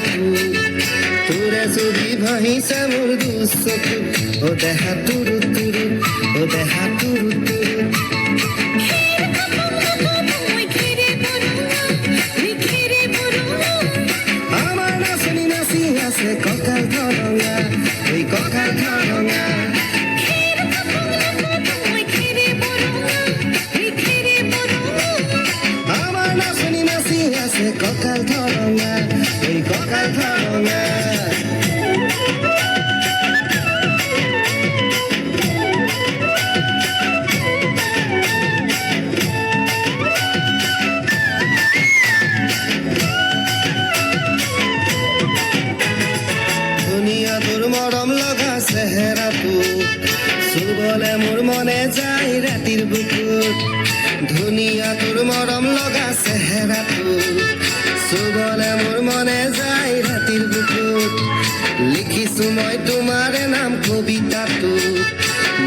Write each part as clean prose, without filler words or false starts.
তু তোরে যদি ভাহিছে মোর দুচকু ও দেহা তুরু তুরু ও দেহা তুরু তুরু আমার নাচনি নাচি আছে কঁকাল ধরঙা ওই কঁকাল ধরঙা আমার নাচনি নাচি আছে কঁকাল ধরঙা ওই কঁকাল ধরঙা ধুনিয়া তোর মরম লগা চেহেরা তু চুবলে মোর মনে যায় ৰাতিৰ বুকুত ধুনিয়া তোর মরম লগা চেহেরা তু চুবলে মোর মনে যায় ৰাতিৰ বুকুত লিখিছো মই তোমাৰে নাম কবিতাটো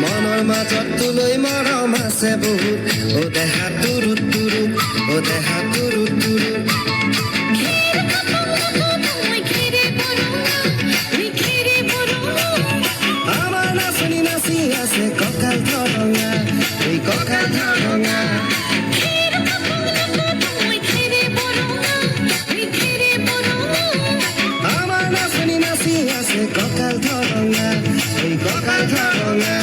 মনৰ মাজত তোলৈ মৰম আছে বহুত ও দেহা তুৰু তুৰু ও দেহা তুৰু তুৰু আমার নাচনি নাচি আছে কঁকাল ধরঙা ওই কঁকাল ধরঙা আমার নাচনি নাচি আছে কঁকাল ধরঙা ওই কঁকাল ধরঙা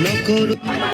নকৰো